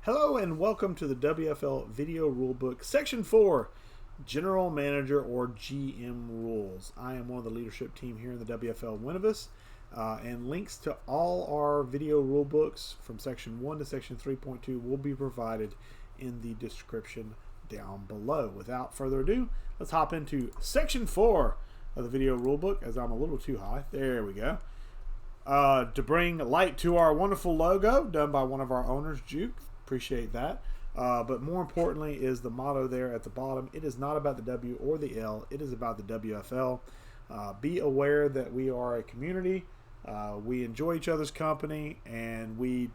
Hello and welcome to the WFL Video Rulebook, Section 4, General Manager or GM Rules. I am one of the leadership team here in the WFL Winuvas, and links to all our video rulebooks from Section 1 to Section 3.2 will be provided in the description down below. Without further ado, let's hop into Section 4 of the video rulebook, as I'm a little too high. There we go. To bring light to our wonderful logo done by one of our owners, Juke. Appreciate that. But more importantly is the motto there at the bottom. It is not about the W or the L. It is about the WFL. Be aware that we are a community. We enjoy each other's company, and we,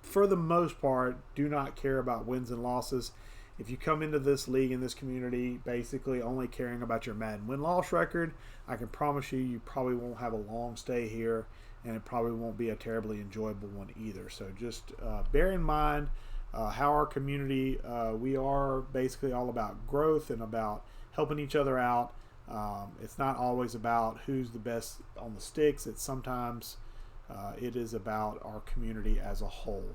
for the most part, do not care about wins and losses. If you come into this league in this community basically only caring about your Madden win-loss record, I can promise you, you probably won't have a long stay here, and it probably won't be a terribly enjoyable one either. So just bear in mind how our community, we are basically all about growth and about helping each other out. It's not always about who's the best on the sticks. It's sometimes it is about our community as a whole.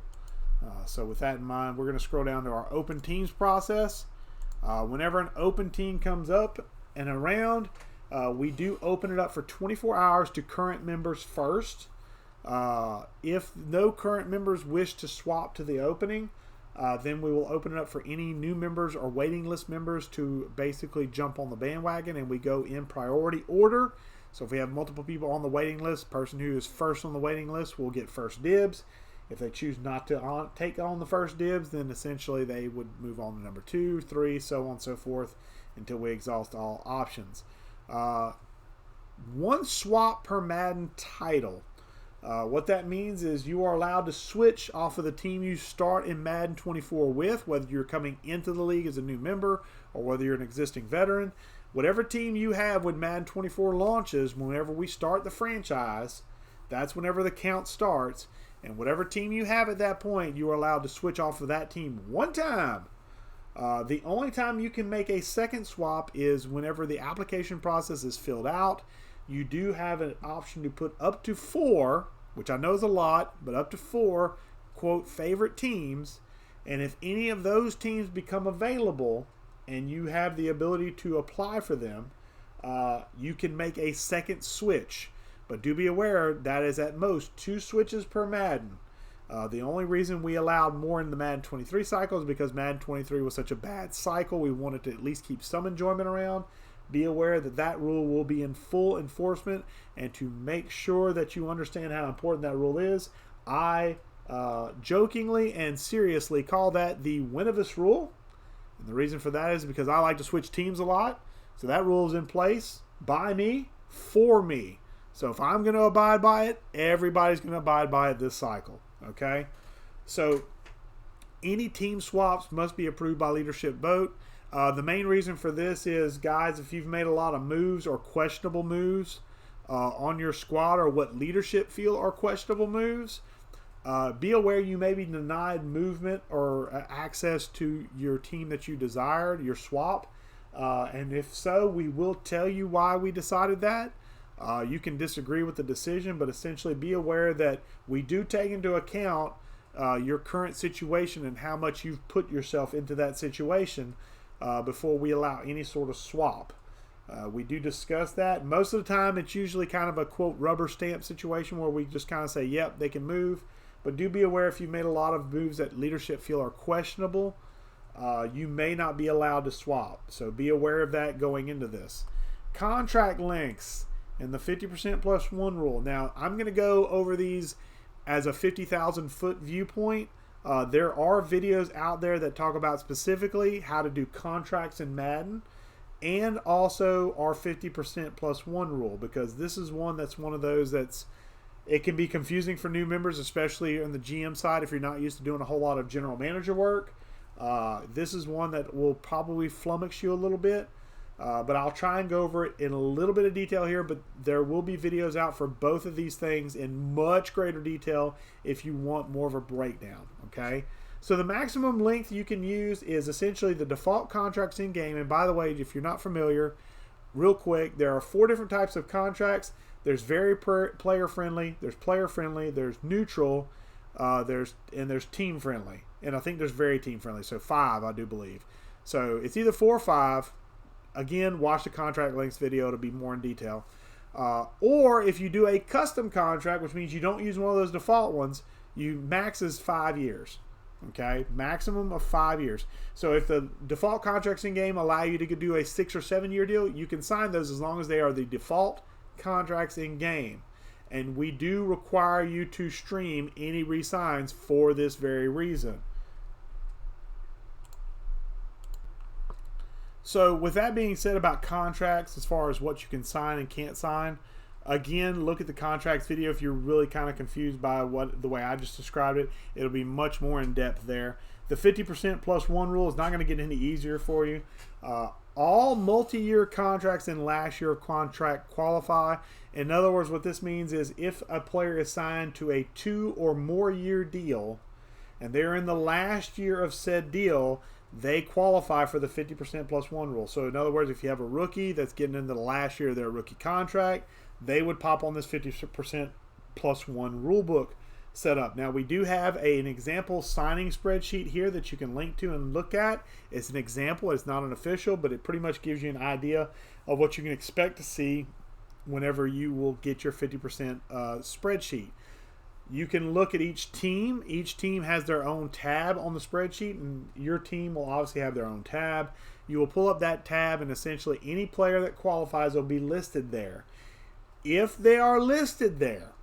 So with that in mind, we're going to scroll down to our open teams process. Whenever an open team comes up and around, we do open it up for 24 hours to current members first. If no current members wish to swap to the opening, then we will open it up for any new members or waiting list members to basically jump on the bandwagon, and we go in priority order. So if we have multiple people on the waiting list, the person who is first on the waiting list will get first dibs. If they choose not to take on the first dibs, then essentially they would move on to number 2, 3, so on and so forth until we exhaust all options. One swap per Madden title. What that means is you are allowed to switch off of the team you start in Madden 24 with, whether you're coming into the league as a new member or whether you're an existing veteran. Whatever team you have when Madden 24 launches, whenever we start the franchise, that's whenever the count starts. And whatever team you have at that point, you are allowed to switch off of that team one time. The only time you can make a second swap is whenever the application process is filled out. You do have an option to put up to 4, which I know is a lot, but up to 4, quote, favorite teams. And if any of those teams become available and you have the ability to apply for them, you can make a second switch. But do be aware that is at most 2 switches per Madden. The only reason we allowed more in the Madden 23 cycle is because Madden 23 was such a bad cycle. We wanted to at least keep some enjoyment around. Be aware that that rule will be in full enforcement, and to make sure that you understand how important that rule is, I jokingly and seriously call that the Winuvas rule. And the reason for that is because I like to switch teams a lot. So that rule is in place by me, for me. So if I'm going to abide by it, everybody's going to abide by it this cycle. Okay? So any team swaps must be approved by leadership vote. The main reason for this is, guys, if you've made a lot of moves or questionable moves on your squad, or what leadership feel are questionable moves, be aware you may be denied movement or access to your team that you desired, your swap. And if so, we will tell you why we decided that. You can disagree with the decision, but essentially be aware that we do take into account your current situation and how much you've put yourself into that situation before we allow any sort of swap. We do discuss that. Most of the time, it's usually kind of a, quote, rubber stamp situation where we just kind of say, yep, they can move. But do be aware if you've made a lot of moves that leadership feel are questionable, you may not be allowed to swap. So be aware of that going into this. Contract lengths and the 50% plus 1 rule. Now, I'm going to go over these as a 50,000 foot viewpoint. There are videos out there that talk about specifically how to do contracts in Madden, and also our 50% plus 1 rule, because this is one that's one of those it can be confusing for new members, especially on the GM side if you're not used to doing a whole lot of general manager work. This is one that will probably flummox you a little bit. But I'll try and go over it in a little bit of detail here, but there will be videos out for both of these things in much greater detail if you want more of a breakdown, okay? So the maximum length you can use is essentially the default contracts in game. And by the way, if you're not familiar, real quick, there are 4 different types of contracts. There's very player friendly, there's neutral, there's team friendly, and I think there's very team friendly. So 5, I do believe. So it's either 4 or 5. Again, watch the contract links video to be more in detail. Or if you do a custom contract, which means you don't use one of those default ones, you max is 5 years. Okay, maximum of 5 years. So if the default contracts in game allow you to do a 6 or 7 year deal, you can sign those as long as they are the default contracts in game. And we do require you to stream any resigns for this very reason. So with that being said about contracts, as far as what you can sign and can't sign, again, look at the contracts video if you're really kind of confused by the way I just described it. It'll be much more in depth there. The 50% plus 1 rule is not going to get any easier for you. All multi-year contracts in last year of contract qualify. In other words, what this means is if a player is signed to a 2 or more year deal and they're in the last year of said deal, they qualify for the 50% plus 1 rule. So in other words, if you have a rookie that's getting into the last year of their rookie contract, they would pop on this 50% plus 1 rule book set up. Now we do have an example signing spreadsheet here that you can link to and look at. It's an example, it's not an official, but it pretty much gives you an idea of what you can expect to see whenever you will get your 50% spreadsheet. You can look at each team. Each team has their own tab on the spreadsheet, and your team will obviously have their own tab. You will pull up that tab, and essentially any player that qualifies will be listed there. If they are listed there,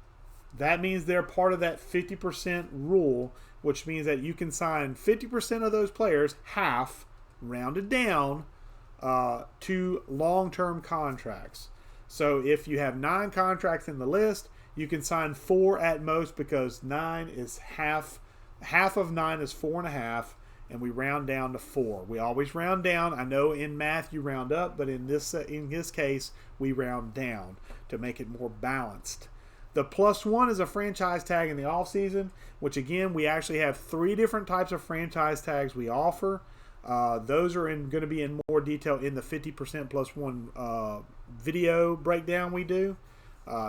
that means they're part of that 50% rule, which means that you can sign 50% of those players, half, rounded down, to long-term contracts. So if you have 9 contracts in the list, you can sign 4 at most, because 9 is half of 9 is 4.5, and we round down to 4. We always round down. I know in math you round up, but in this case we round down to make it more balanced. The plus 1 is a franchise tag in the off season, which again we actually have 3 different types of franchise tags we offer. Those are going to be in more detail in the 50% plus 1 video breakdown we do.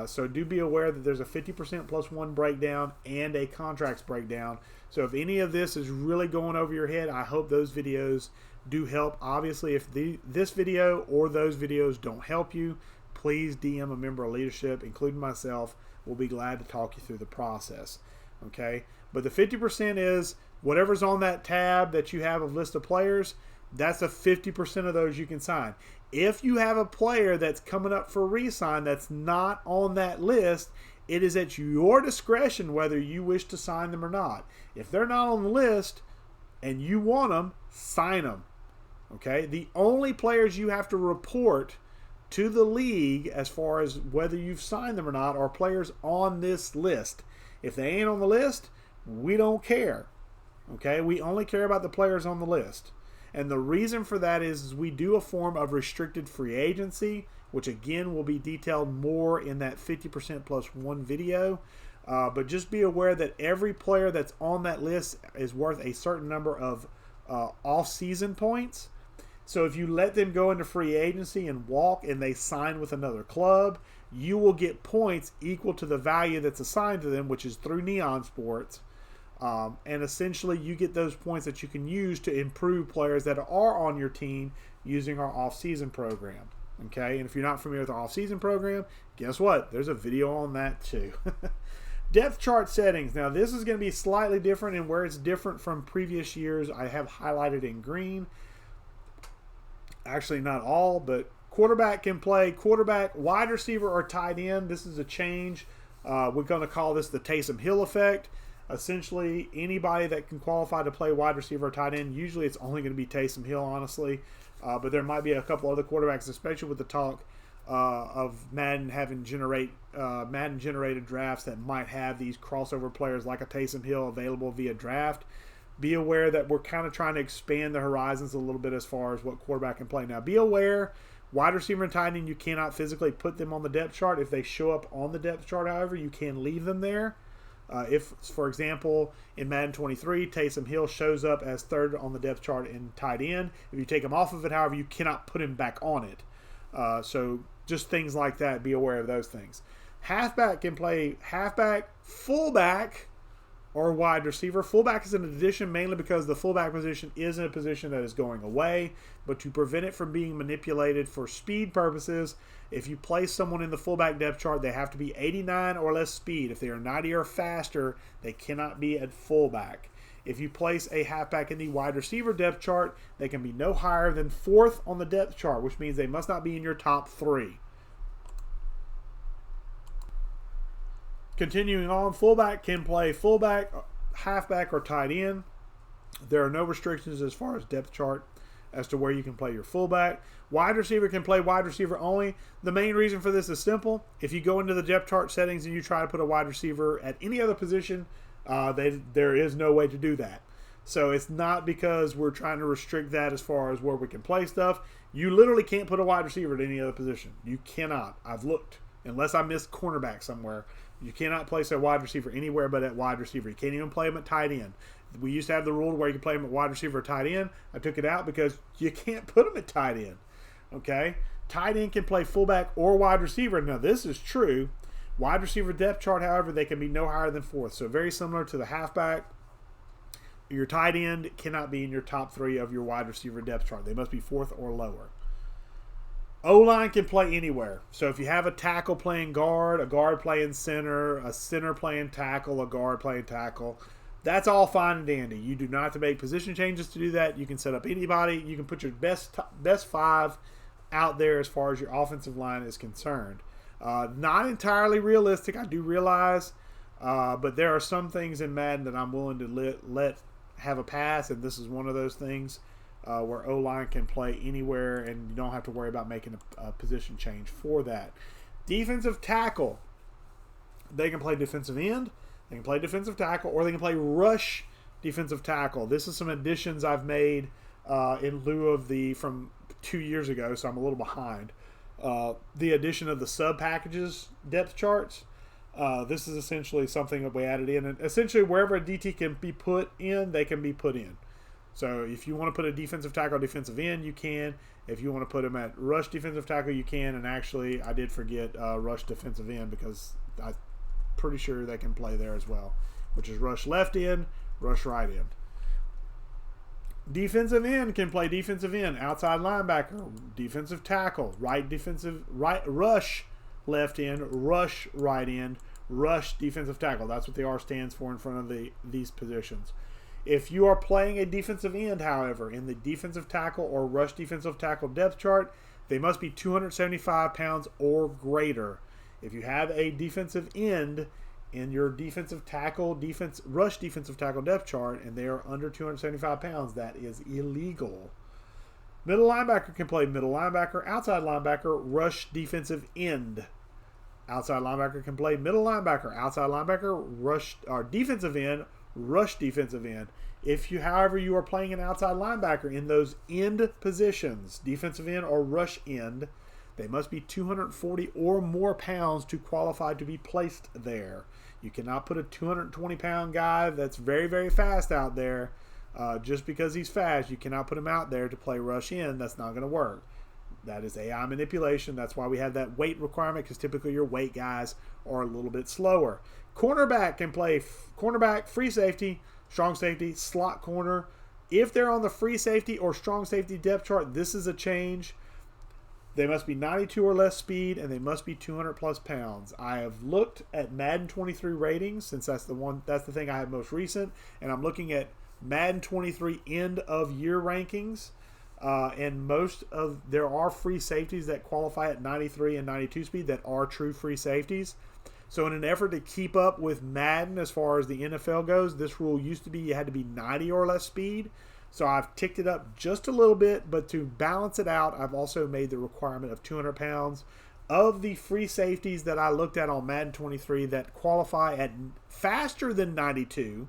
So do be aware that there's a 50% plus 1 breakdown and a contracts breakdown. So if any of this is really going over your head, I hope those videos do help. Obviously, if this video or those videos don't help you, please DM a member of leadership, including myself. We'll be glad to talk you through the process. Okay? But the 50% is whatever's on that tab that you have of list of players, that's a 50% of those you can sign. If you have a player that's coming up for re-sign that's not on that list, it is at your discretion whether you wish to sign them or not. If they're not on the list and you want them, sign them. Okay? The only players you have to report to the league as far as whether you've signed them or not are players on this list. If they ain't on the list, we don't care. Okay? We only care about the players on the list. And the reason for that is we do a form of restricted free agency, which again will be detailed more in that 50% plus 1 video. But just be aware that every player that's on that list is worth a certain number of off-season points. So if you let them go into free agency and walk and they sign with another club, you will get points equal to the value that's assigned to them, which is through Neon Sports. And essentially you get those points that you can use to improve players that are on your team using our off-season program. Okay, and if you're not familiar with our off-season program, guess what? There's a video on that too. Depth chart settings. Now this is going to be slightly different, and where it's different from previous years I have highlighted in green. Actually not all, but quarterback can play quarterback, wide receiver, or tight end. This is a change. We're going to call this the Taysom Hill effect. Essentially, anybody that can qualify to play wide receiver or tight end, usually it's only going to be Taysom Hill, honestly. But there might be a couple other quarterbacks, especially with the talk of Madden having Madden-generated drafts that might have these crossover players like a Taysom Hill available via draft. Be aware that we're kind of trying to expand the horizons a little bit as far as what quarterback can play. Now, be aware, wide receiver and tight end, you cannot physically put them on the depth chart. If they show up on the depth chart, however, you can leave them there. If, for example, in Madden 23, Taysom Hill shows up as 3rd on the depth chart in tight end, if you take him off of it, however, you cannot put him back on it. So just things like that, be aware of those things. Halfback can play halfback, fullback, or wide receiver. Fullback is an addition mainly because the fullback position isn't a position that is going away, but to prevent it from being manipulated for speed purposes, if you place someone in the fullback depth chart, they have to be 89 or less speed. If they are 90 or faster, they cannot be at fullback. If you place a halfback in the wide receiver depth chart, they can be no higher than 4th on the depth chart, which means they must not be in your top 3. Continuing on, fullback can play fullback, halfback, or tight end. There are no restrictions as far as depth chart as to where you can play your fullback. Wide receiver can play wide receiver only. The main reason for this is simple. If you go into the depth chart settings and you try to put a wide receiver at any other position, there is no way to do that. So it's not because we're trying to restrict that as far as where we can play stuff. You literally can't put a wide receiver at any other position. You cannot. I've looked. Unless I missed cornerback somewhere. You cannot place a wide receiver anywhere but at wide receiver. You can't even play him at tight end. We used to have the rule where you could play him at wide receiver or tight end. I took it out because you can't put him at tight end. Okay? Tight end can play fullback or wide receiver. Now, this is true. Wide receiver depth chart, however, they can be no higher than 4th. So very similar to the halfback. Your tight end cannot be in your top 3 of your wide receiver depth chart. They must be 4th or lower. O-line can play anywhere. So if you have a tackle playing guard, a guard playing center, a center playing tackle, a guard playing tackle, that's all fine and dandy. You do not have to make position changes to do that. You can set up anybody. You can put your best 5 out there as far as your offensive line is concerned. Not entirely realistic, I do realize, but there are some things in Madden that I'm willing to let have a pass, and this is one of those things. Where O-line can play anywhere and you don't have to worry about making a position change for that. Defensive tackle. They can play defensive end, they can play defensive tackle, or they can play rush defensive tackle. This is some additions I've made in lieu of from 2 years ago, so I'm a little behind. The addition of the sub-packages depth charts. This is essentially something that we added in. And essentially, wherever a DT can be put in, they can be put in. So if you want to put a defensive tackle, defensive end, you can. If you want to put him at rush defensive tackle, you can. And actually, I did forget rush defensive end because I'm pretty sure they can play there as well, which is rush left end, rush right end. Defensive end can play defensive end, outside linebacker, defensive tackle, right rush left end, rush right end, rush defensive tackle. That's what the R stands for in front of these positions. If you are playing a defensive end, however, in the defensive tackle or rush defensive tackle depth chart, they must be 275 pounds or greater. If you have a defensive end in your defensive tackle, rush defensive tackle depth chart, and they are under 275 pounds, that is illegal. Middle linebacker can play middle linebacker, outside linebacker, rush defensive end. Outside linebacker can play middle linebacker, outside linebacker, rush or defensive end, rush defensive end. If you, however, you are playing an outside linebacker in those end positions, defensive end or rush end, they must be 240 or more pounds to qualify to be placed there. You cannot put a 220-pound guy that's very, very fast out there just because he's fast. You cannot put him out there to play rush end. That's not going to work. That is AI manipulation. That's why we have that weight requirement, because typically your weight guys are a little bit slower. Cornerback can play cornerback, free safety, strong safety, slot corner. If they're on the free safety or strong safety depth chart, this is a change. They must be 92 or less speed, and they must be 200 plus pounds. I have looked at Madden 23 ratings, since that's the thing I have most recent, and I'm looking at Madden 23 end of year rankings. And there are free safeties that qualify at 93 and 92 speed that are true free safeties. So in an effort to keep up with Madden as far as the NFL goes, this rule used to be you had to be 90 or less speed. So I've ticked it up just a little bit, but to balance it out, I've also made the requirement of 200 pounds. Of the free safeties that I looked at on Madden 23 that qualify at faster than 92,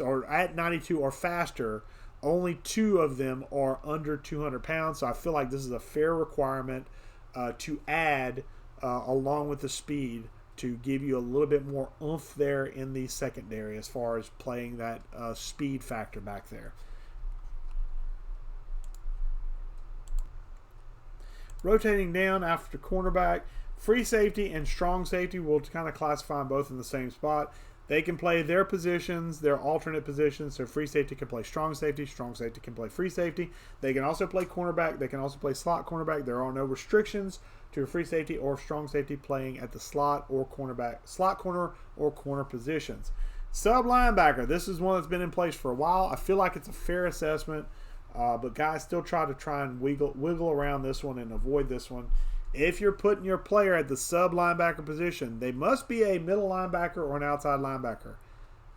or at 92 or faster, only 2 of them are under 200 pounds. So I feel like this is a fair requirement to add along with the speed to give you a little bit more oomph there in the secondary as far as playing that speed factor back there. Rotating down after cornerback, free safety and strong safety, we'll kind of classify them both in the same spot. They can play their positions, their alternate positions. So free safety can play strong safety can play free safety. They can also play cornerback. They can also play slot cornerback. There are no restrictions to a free safety or strong safety playing at the slot or cornerback, slot corner or corner positions. Sub linebacker. This is one that's been in place for a while. I feel like it's a fair assessment, but guys still try and wiggle around this one and avoid this one. If you're putting your player at the sub linebacker position, they must be a middle linebacker or an outside linebacker.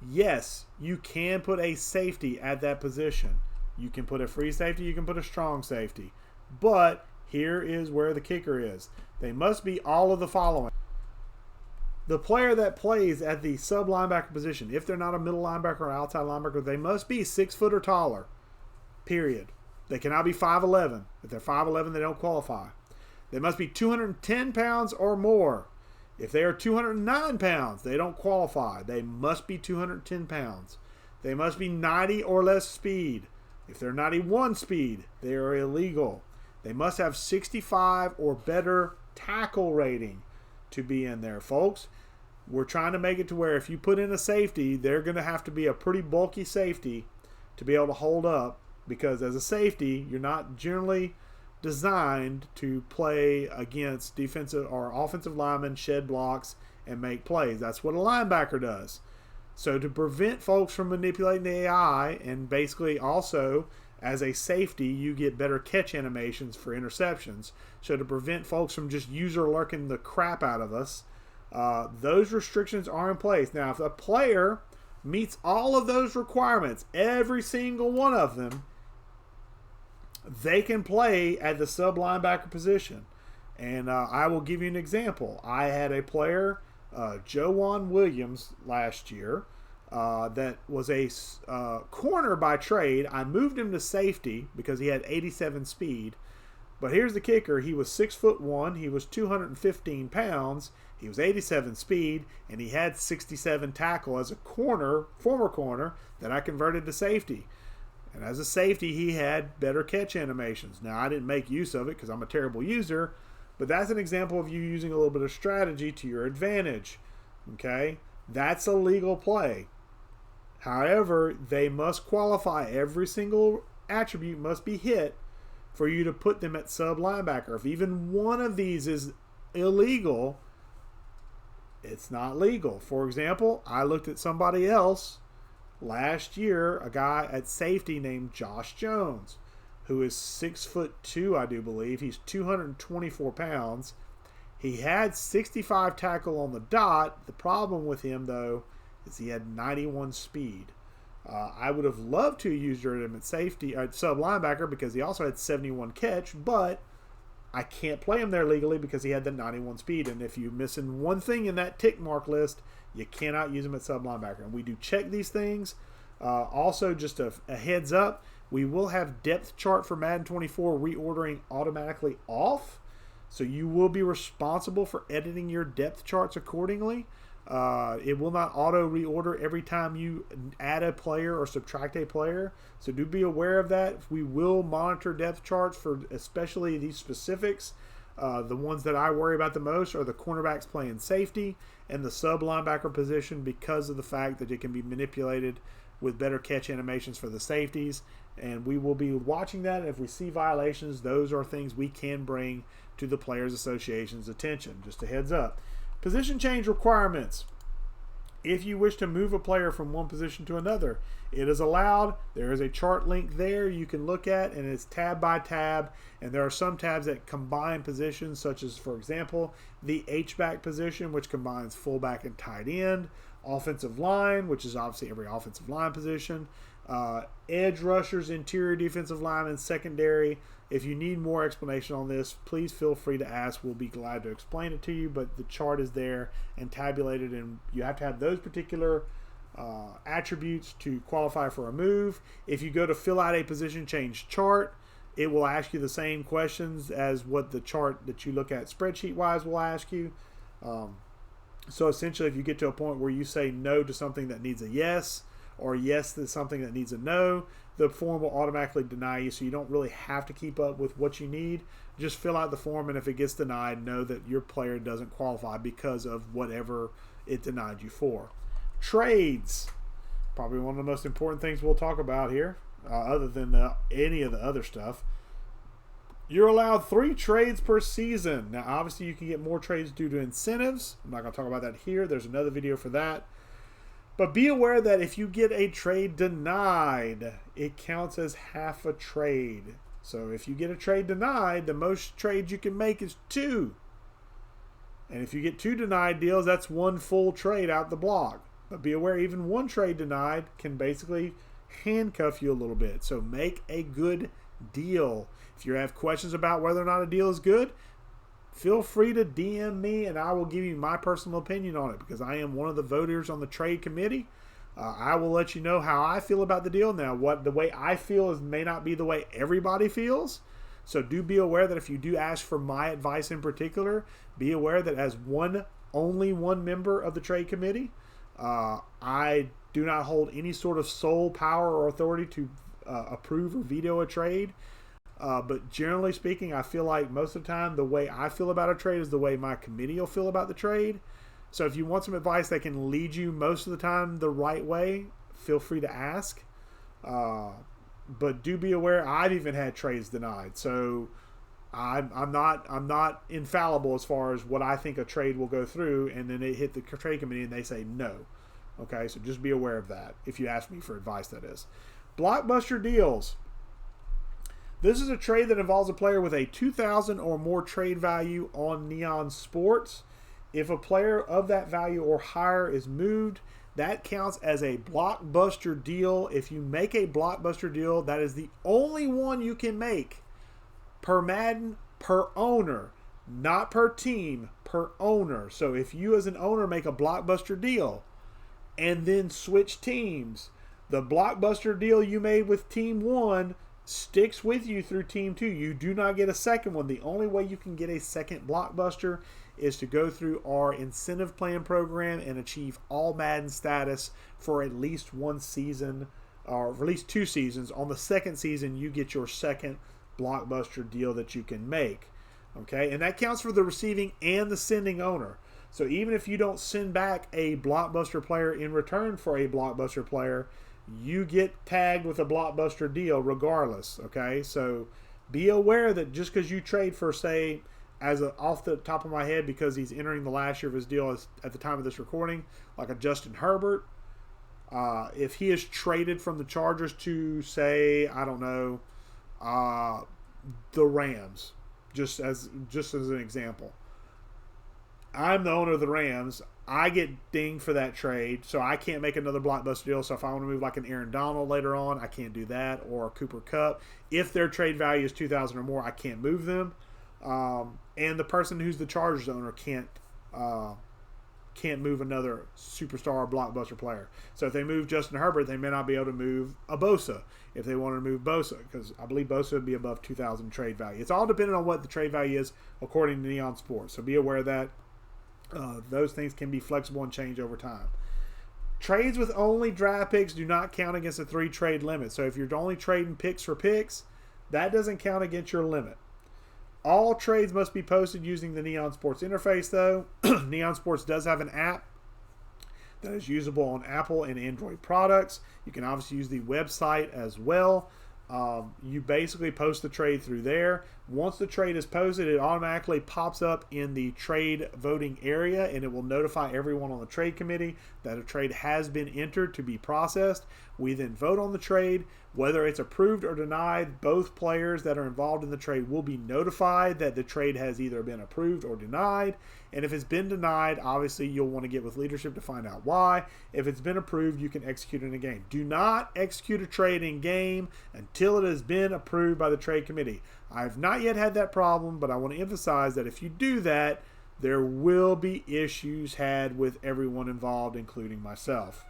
Yes, you can put a safety at that position. You can put a free safety, you can put a strong safety. But here is where the kicker is. They must be all of the following. The player that plays at the sub linebacker position, if they're not a middle linebacker or outside linebacker, they must be 6 foot or taller. Period. They cannot be 5'11". If they're 5'11", they don't qualify. They must be 210 pounds or more. If they are 209 pounds, they don't qualify. They must be 210 pounds. They must be 90 or less speed. If they're 91 speed, they are illegal. They must have 65 or better tackle rating to be in there, folks. We're trying to make it to where if you put in a safety, they're going to have to be a pretty bulky safety to be able to hold up, because as a safety, you're not generally designed to play against defensive or offensive linemen, shed blocks, and make plays. That's what a linebacker does. So to prevent folks from manipulating the AI, and basically also as a safety, you get better catch animations for interceptions. So to prevent folks from just user lurking the crap out of us, those restrictions are in place. Now, if a player meets all of those requirements, every single one of them, they can play at the sub linebacker position. And I will give you an example. I had a player, Joanne Williams, last year that was a corner by trade. I moved him to safety because he had 87 speed. But here's the kicker. He was 6'1". He was 215 pounds. He was 87 speed, and he had 67 tackle as a corner, former corner, that I converted to safety. And as a safety, he had better catch animations. Now, I didn't make use of it because I'm a terrible user, but that's an example of you using a little bit of strategy to your advantage. Okay? That's a legal play. However, they must qualify. Every single attribute must be hit for you to put them at sub linebacker. If even one of these is illegal, it's not legal. For example, I looked at somebody else last year, a guy at safety named Josh Jones, who is 6'2", I do believe. He's 224 pounds. He had 65 tackle on the dot. The problem with him, though, is he had 91 speed. I would have loved to use him at safety, at sub linebacker, because he also had 71 catch, but I can't play him there legally because he had the 91 speed. And if you're missing one thing in that tick mark list, you cannot use him at sub linebacker. And we do check these things. Also, just a heads up, we will have depth chart for Madden 24 reordering automatically off. So you will be responsible for editing your depth charts accordingly. It will not auto reorder every time you add a player or subtract a player. So do be aware of that. We will monitor depth charts for especially these specifics. The ones that I worry about the most are the cornerbacks playing safety and the sub linebacker position, because of the fact that it can be manipulated with better catch animations for the safeties. And we will be watching that. And if we see violations, those are things we can bring to the Players Association's attention. Just a heads up. Position change requirements. If you wish to move a player from one position to another, it is allowed. There is a chart link there you can look at, and it's tab by tab. And there are some tabs that combine positions, such as, for example, the H-back position, which combines fullback and tight end. Offensive line, which is obviously every offensive line position. Edge rushers, interior defensive linemen, secondary. If you need more explanation on this, please feel free to ask. We'll be glad to explain it to you, but the chart is there and tabulated, and you have to have those particular attributes to qualify for a move. If you go to fill out a position change chart, it will ask you the same questions as what the chart that you look at spreadsheet-wise will ask you. So essentially, if you get to a point where you say no to something that needs a yes, or yes to something that needs a no, the form will automatically deny you, so you don't really have to keep up with what you need. Just fill out the form, and if it gets denied, know that your player doesn't qualify because of whatever it denied you for. Trades. Probably one of the most important things we'll talk about here, other than any of the other stuff. You're allowed 3 trades per season. Now, obviously, you can get more trades due to incentives. I'm not going to talk about that here. There's another video for that. But be aware that if you get a trade denied, it counts as half a trade. So if you get a trade denied, the most trades you can make is 2. And if you get 2 denied deals, that's 1 full trade out the block. But be aware, even 1 trade denied can basically handcuff you a little bit. So make a good deal. If you have questions about whether or not a deal is good, feel free to DM me and I will give you my personal opinion on it, because I am one of the voters on the trade committee. I will let you know how I feel about the deal. Now, the way I feel may not be the way everybody feels. So do be aware that if you do ask for my advice in particular, be aware that as only one member of the trade committee, I do not hold any sort of sole power or authority to approve or veto a trade. But generally speaking, I feel like most of the time the way I feel about a trade is the way my committee will feel about the trade. So if you want some advice that can lead you most of the time the right way, feel free to ask. But do be aware, I've even had trades denied. So I'm not infallible as far as what I think a trade will go through, and then they hit the trade committee and they say no. Okay, so just be aware of that if you ask me for advice, that is. Blockbuster deals. This is a trade that involves a player with a 2,000 or more trade value on Neon Sports. If a player of that value or higher is moved, that counts as a blockbuster deal. If you make a blockbuster deal, that is the only one you can make per Madden, per owner, not per team, per owner. So if you as an owner make a blockbuster deal and then switch teams, the blockbuster deal you made with Team 1 sticks with you through Team 2. You do not get a second one. The only way you can get a second blockbuster is to go through our incentive plan program and achieve all Madden status for at least 1 season, or at least 2 seasons. On the second season, you get your second blockbuster deal that you can make. Okay, and that counts for the receiving and the sending owner. So even if you don't send back a blockbuster player in return for a blockbuster player, you get tagged with a blockbuster deal regardless. Okay, so be aware that just because you trade for, say, off the top of my head, because he's entering the last year of his deal at the time of this recording, like a Justin Herbert, if he is traded from the Chargers to, say, I don't know, the Rams, just as an example, I'm the owner of the Rams. I get dinged for that trade, so I can't make another blockbuster deal. So if I want to move like an Aaron Donald later on, I can't do that, or a Cooper Kupp. If their trade value is 2,000 or more, I can't move them. And the person who's the Chargers owner can't move another superstar or blockbuster player. So if they move Justin Herbert, they may not be able to move a Bosa if they wanted to move Bosa, because I believe Bosa would be above 2,000 trade value. It's all dependent on what the trade value is according to Neon Sports. So be aware of that. Those things can be flexible and change over time. Trades with only draft picks do not count against a 3 trade limit. So if you're only trading picks for picks, that doesn't count against your limit. All trades must be posted using the Neon Sports interface, though. Neon Sports does have an app that is usable on Apple and Android products. You can obviously use the website as well. You basically post the trade through there. Once the trade is posted, it automatically pops up in the trade voting area, and it will notify everyone on the trade committee that a trade has been entered to be processed. We then vote on the trade. Whether it's approved or denied, both players that are involved in the trade will be notified that the trade has either been approved or denied. And if it's been denied, obviously you'll want to get with leadership to find out why. If it's been approved, you can execute it in a game. Do not execute a trade in game until it has been approved by the trade committee. I've not yet had that problem, but I want to emphasize that if you do that, there will be issues had with everyone involved, including myself.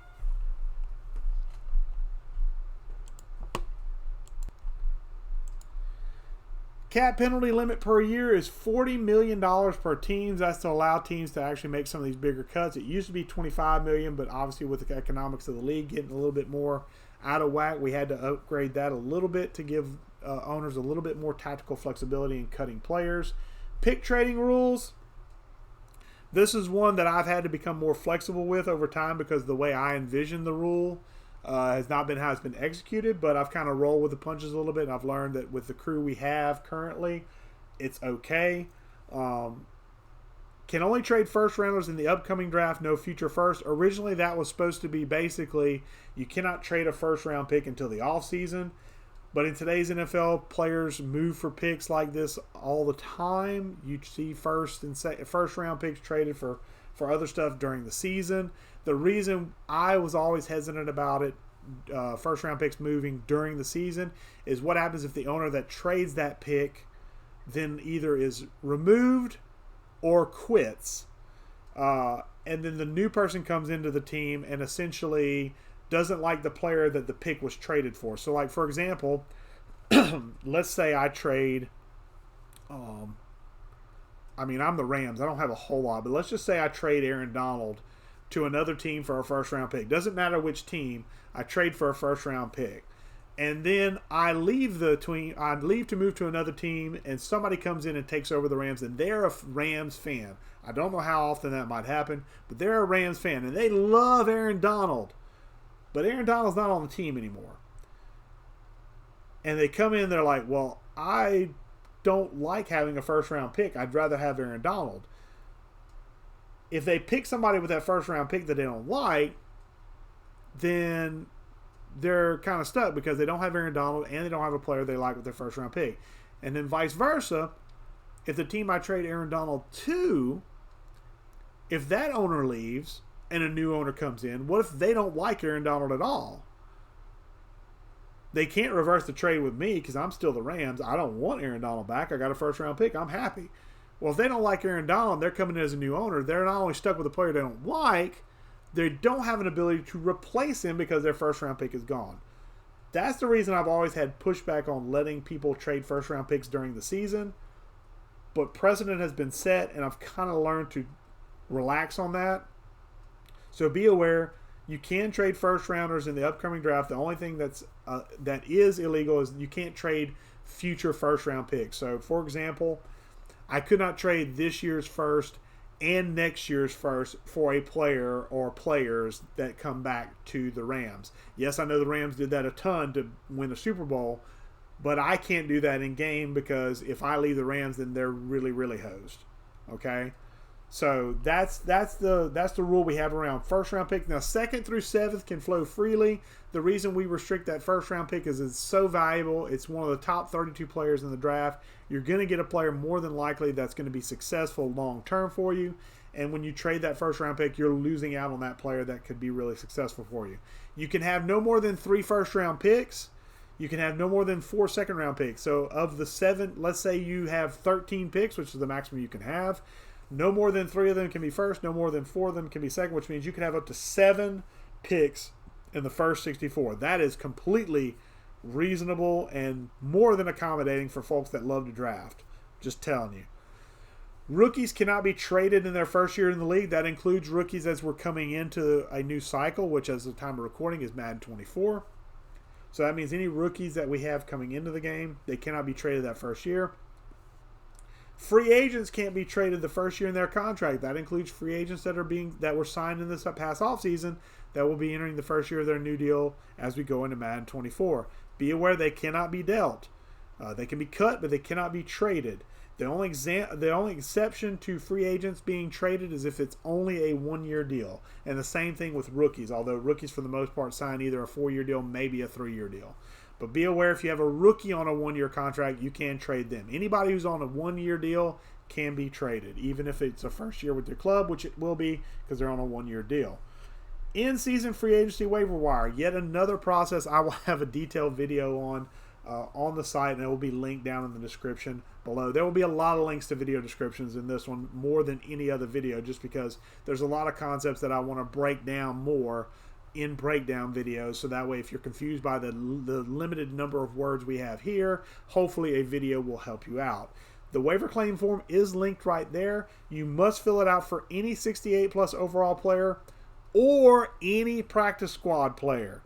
Cap penalty limit per year is $40 million per team. That's to allow teams to actually make some of these bigger cuts. It used to be $25 million, but obviously with the economics of the league getting a little bit more out of whack, we had to upgrade that a little bit to give owners a little bit more tactical flexibility in cutting players. Pick trading rules. This is one that I've had to become more flexible with over time because the way I envision the rule has not been how it's been executed, but I've kind of rolled with the punches a little bit, and I've learned that with the crew we have currently, it's okay. Can only trade first rounders in the upcoming draft, no future first. Originally, that was supposed to be basically you cannot trade a first round pick until the offseason. But in today's NFL, players move for picks like this all the time. You see first round picks traded for other stuff during the season. The reason I was always hesitant about it, first round picks moving during the season, is what happens if the owner that trades that pick then either is removed or quits. And then the new person comes into the team and essentially doesn't like the player that the pick was traded for. So, like, for example, let's say I trade, I'm the Rams. I don't have a whole lot, but let's just say I trade Aaron Donald to another team for a first-round pick. Doesn't matter which team. I trade for a first-round pick. And then I leave to move to another team, and somebody comes in and takes over the Rams, and they're a Rams fan. I don't know how often that might happen, but they're a Rams fan, and they love Aaron Donald. But Aaron Donald's not on the team anymore. And they come in, they're like, well, I don't like having a first-round pick. I'd rather have Aaron Donald. If they pick somebody with that first-round pick that they don't like, then they're kind of stuck because they don't have Aaron Donald and they don't have a player they like with their first-round pick. And then vice versa, if the team I trade Aaron Donald to, if that owner leaves and a new owner comes in, what if they don't like Aaron Donald at all? They can't reverse the trade with me because I'm still the Rams. I don't want Aaron Donald back. I got a first-round pick. I'm happy. Well, if they don't like Aaron Donald, they're coming in as a new owner. They're not only stuck with a player they don't like, they don't have an ability to replace him because their first-round pick is gone. That's the reason I've always had pushback on letting people trade first-round picks during the season. But precedent has been set, and I've kind of learned to relax on that. So be aware, you can trade first rounders in the upcoming draft. The only thing that is illegal is you can't trade future first round picks. So, for example, I could not trade this year's first and next year's first for a player or players that come back to the Rams. Yes, I know the Rams did that a ton to win a Super Bowl, but I can't do that in game because if I leave the Rams, then they're really, really hosed. Okay? So that's the rule we have around first round pick. Now, second through seventh can flow freely. The reason we restrict that first round pick is it's so valuable. It's one of the top 32 players in the draft. You're going to get a player more than likely that's going to be successful long term for you. And when you trade that first round pick, you're losing out on that player that could be really successful for you. You can have no more than 3 first round picks. You can have no more than 4 second round picks. So of the 7, let's say you have 13 picks, which is the maximum you can have. No more than 3 of them can be first. No more than 4 of them can be second, which means you can have up to 7 picks in the first 64. That is completely reasonable and more than accommodating for folks that love to draft. Just telling you. Rookies cannot be traded in their first year in the league. That includes rookies as we're coming into a new cycle, which as the time of recording is Madden 24. So that means any rookies that we have coming into the game, they cannot be traded that first year. Free agents can't be traded the first year in their contract. That includes free agents that were signed in this past offseason that will be entering the first year of their new deal as we go into Madden 24. Be aware they cannot be dealt. They can be cut, but they cannot be traded. The only exception to free agents being traded is if it's only a 1-year deal. And the same thing with rookies, although rookies for the most part sign either a 4-year deal, maybe a 3-year deal. But be aware if you have a rookie on a 1-year contract, you can trade them. Anybody who's on a 1-year deal can be traded, even if it's a first year with your club, which it will be because they're on a 1-year deal. In-season free agency waiver wire, yet another process I will have a detailed video on the site, and it will be linked down in the description below. There will be a lot of links to video descriptions in this one, more than any other video, just because there's a lot of concepts that I want to break down more in breakdown videos, so that way if you're confused by the limited number of words we have here, hopefully a video will help you out. The waiver claim form is linked right there. You must fill it out for any 68 plus overall player or any practice squad player,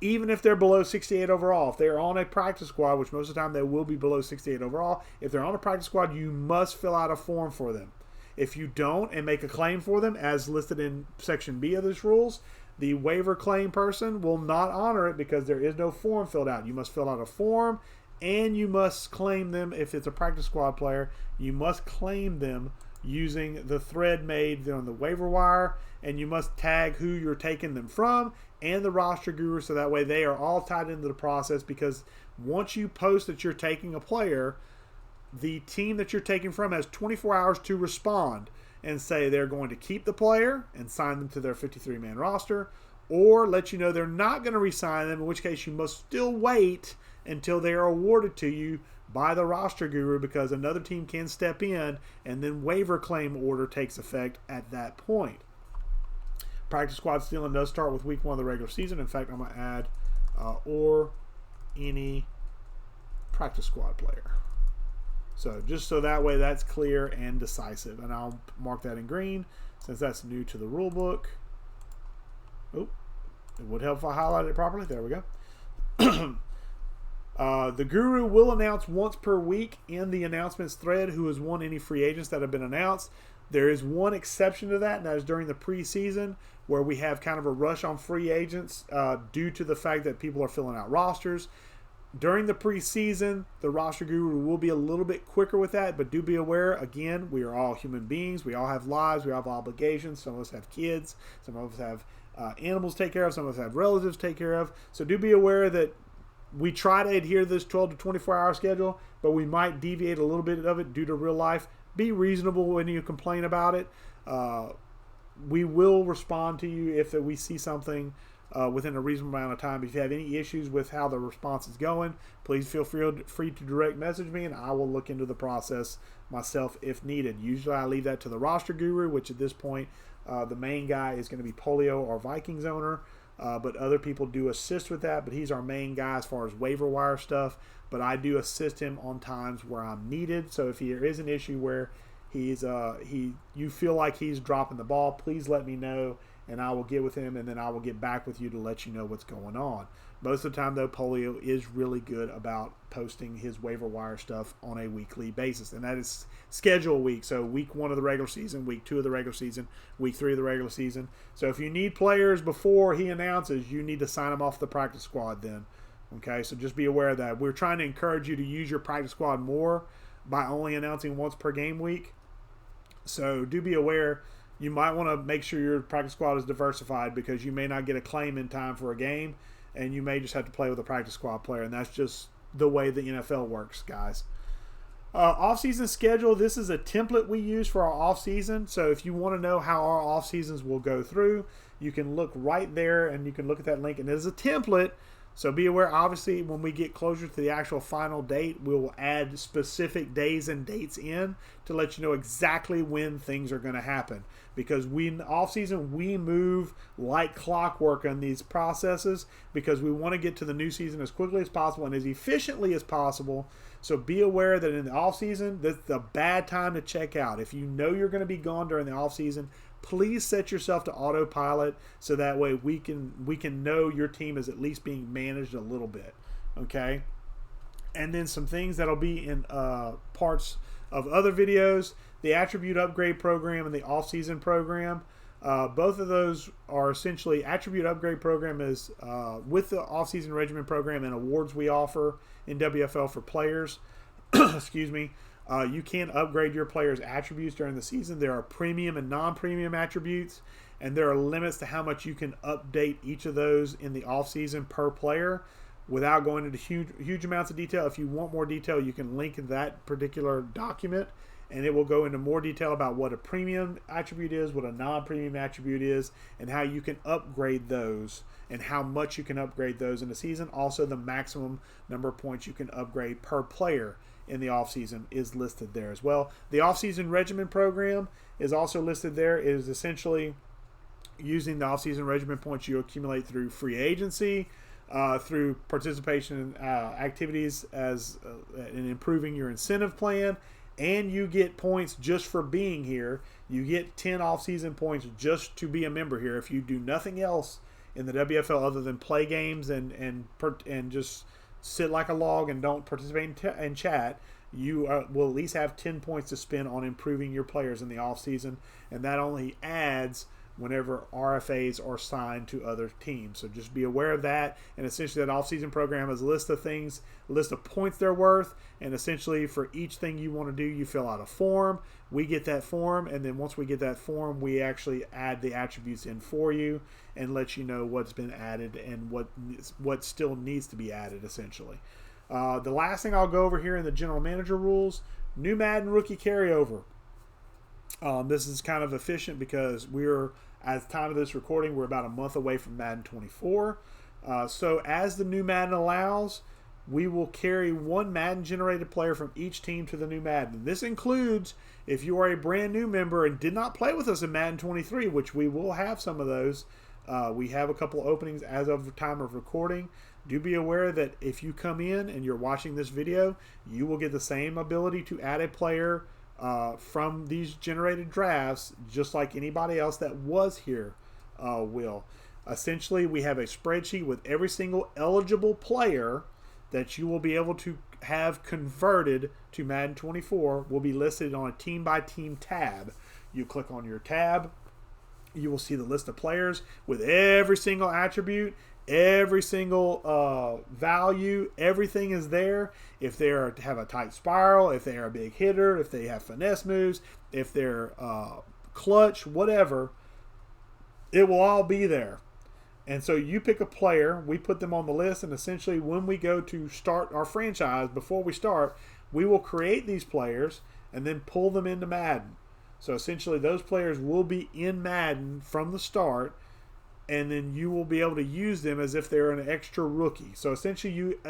even if they're below 68 overall. If they're on a practice squad, which most of the time they will be below 68 overall, if they're on a practice squad, you must fill out a form for them. If you don't and make a claim for them, as listed in Section B of this rules, the waiver claim person will not honor it because there is no form filled out. You must fill out a form, and you must claim them. If it's a practice squad player, you must claim them using the thread made on the waiver wire, and you must tag who you're taking them from and the roster guru, so that way they are all tied into the process, because once you post that you're taking a player, the team that you're taking from has 24 hours to respond and say they're going to keep the player and sign them to their 53-man roster, or let you know they're not going to re-sign them, in which case you must still wait until they are awarded to you by the roster guru, because another team can step in and then waiver claim order takes effect at that point. Practice squad stealing does start with week 1 of the regular season. In fact, I'm going to add or any practice squad player. So just so that way that's clear and decisive. And I'll mark that in green since that's new to the rule book. Oh, it would help if I highlighted it properly. There we go. The guru will announce once per week in the announcements thread who has won any free agents that have been announced. There is one exception to that, and that is during the preseason, where we have kind of a rush on free agents due to the fact that people are filling out rosters. During the preseason, the roster guru will be a little bit quicker with that, but do be aware, again, we are all human beings. We all have lives. We all have obligations. Some of us have kids. Some of us have animals to take care of. Some of us have relatives to take care of. So do be aware that we try to adhere to this 12 to 24-hour schedule, but we might deviate a little bit of it due to real life. Be reasonable when you complain about it. We will respond to you if we see something within a reasonable amount of time. If you have any issues with how the response is going, please feel free to direct message me, and I will look into the process myself if needed. Usually I leave that to the roster guru, which at this point the main guy is going to be Polio or Vikings owner. But other people do assist with that, but he's our main guy as far as waiver wire stuff. But I do assist him on times where I'm needed. So if there is an issue where you feel like he's dropping the ball, please let me know, and I will get with him, and then I will get back with you to let you know what's going on. Most of the time, though, Polio is really good about posting his waiver wire stuff on a weekly basis, and that is schedule week. So week 1 of the regular season, week 2 of the regular season, week 3 of the regular season. So if you need players before he announces, you need to sign them off the practice squad then. Okay, so just be aware of that. We're trying to encourage you to use your practice squad more by only announcing once per game week. So do be aware. You might want to make sure your practice squad is diversified, because you may not get a claim in time for a game, and you may just have to play with a practice squad player, and that's just the way the NFL works, guys. Off-season schedule. This is a template we use for our off-season. So if you want to know how our off-seasons will go through, you can look right there, and you can look at that link, and it is a template. So be aware, obviously, when we get closer to the actual final date, we will add specific days and dates in to let you know exactly when things are going to happen. Because in the off-season, we move like clockwork on these processes, because we want to get to the new season as quickly as possible and as efficiently as possible. So be aware that in the off-season, that's the bad time to check out. If you know you're going to be gone during the off-season, please set yourself to autopilot, so that way we can know your team is at least being managed a little bit. Okay? And then some things that'll be in parts of other videos. The attribute upgrade program and the off-season program. Both of those are essentially, attribute upgrade program is with the off-season regimen program and awards we offer in WFL for players. Excuse me. You can upgrade your players' attributes during the season. There are premium and non-premium attributes, and there are limits to how much you can update each of those in the off-season per player without going into huge amounts of detail. If you want more detail, you can link that particular document, and it will go into more detail about what a premium attribute is, what a non-premium attribute is, and how you can upgrade those, and how much you can upgrade those in the season. Also, the maximum number of points you can upgrade per player in the offseason is listed there as well. The offseason regimen program is also listed there. It is essentially using the offseason regimen points you accumulate through free agency, through participation in activities as in improving your incentive plan, and you get points just for being here. You get 10 offseason points just to be a member here. If you do nothing else in the WFL other than play games and just sit like a log and don't participate in chat, you will at least have 10 points to spend on improving your players in the offseason, and that only adds whenever RFAs are signed to other teams. So just be aware of that. And essentially that offseason program has a list of things, a list of points they're worth, and essentially for each thing you want to do, you fill out a form. We get that form, and then once we get that form, we actually add the attributes in for you and let you know what's been added and what still needs to be added, essentially. The last thing I'll go over here in the general manager rules, new Madden rookie carryover. This is kind of efficient because at the time of this recording, we're about a month away from Madden 24. So as the new Madden allows, we will carry one Madden generated player from each team to the new Madden. This includes if you are a brand new member and did not play with us in Madden 23, which we will have some of those. We have a couple openings as of the time of recording. Do be aware that if you come in and you're watching this video, you will get the same ability to add a player from these generated drafts, just like anybody else that was here will. Essentially, we have a spreadsheet with every single eligible player that you will be able to have converted to Madden 24 will be listed on a team-by-team tab. You click on your tab, you will see the list of players with every single attribute, every single value, everything is there. If they have a tight spiral, if they are a big hitter, if they have finesse moves, if they're clutch, whatever, it will all be there. And so you pick a player, we put them on the list, and essentially when we go to start our franchise, before we start, we will create these players and then pull them into Madden. So essentially those players will be in Madden from the start, and then you will be able to use them as if they're an extra rookie. So essentially you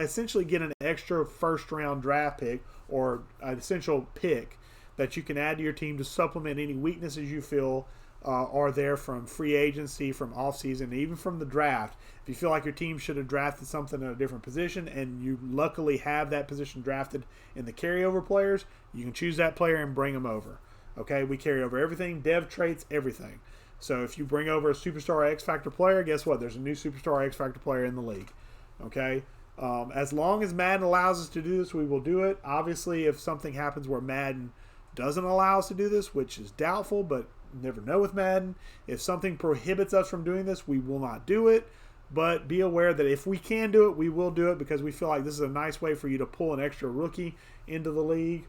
get an extra first-round draft pick or an essential pick that you can add to your team to supplement any weaknesses you feel are there from free agency, from offseason, even from the draft. If you feel like your team should have drafted something in a different position and you luckily have that position drafted in the carryover players, you can choose that player and bring them over. Okay, we carry over everything, dev traits, everything. So if you bring over a superstar X Factor player, guess what? There's a new superstar X Factor player in the league. Okay? As long as Madden allows us to do this, we will do it. Obviously, if something happens where Madden doesn't allow us to do this, which is doubtful, but never know with Madden, if something prohibits us from doing this, we will not do it. But be aware that if we can do it, we will do it because we feel like this is a nice way for you to pull an extra rookie into the league,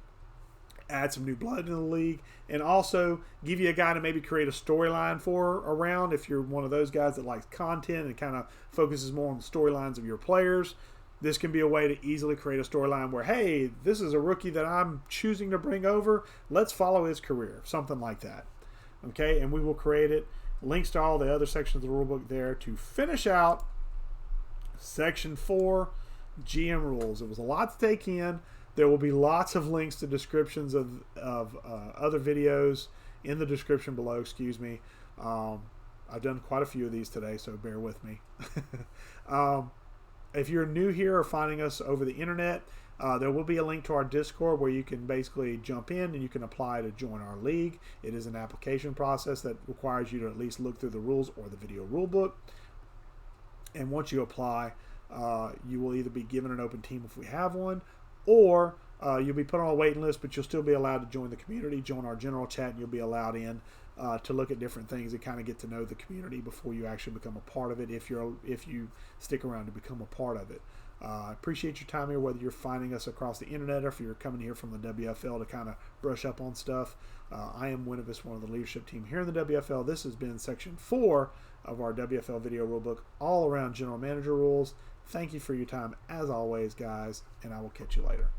add some new blood in the league, and also give you a guy to maybe create a storyline for around if you're one of those guys that likes content and kind of focuses more on the storylines of your players. This can be a way to easily create a storyline where, hey, this is a rookie that I'm choosing to bring over. Let's follow his career, something like that. Okay, and we will create it. Links to all the other sections of the rulebook there to finish out Section 4, GM rules. It was a lot to take in. There will be lots of links to descriptions of other videos in the description below, excuse me. I've done quite a few of these today, so bear with me. If you're new here or finding us over the internet, there will be a link to our Discord where you can basically jump in and you can apply to join our league. It is an application process that requires you to at least look through the rules or the video rule book. And once you apply, you will either be given an open team if we have one, or you'll be put on a waiting list, but you'll still be allowed to join the community, join our general chat, and you'll be allowed in to look at different things and kind of get to know the community before you actually become a part of it, if you stick around to become a part of it. I appreciate your time here, whether you're finding us across the internet or if you're coming here from the WFL to kind of brush up on stuff. I am Winuvas, one of the leadership team here in the WFL. This has been Section 4 of our WFL video rulebook, all around general manager rules. Thank you for your time, as always, guys, and I will catch you later.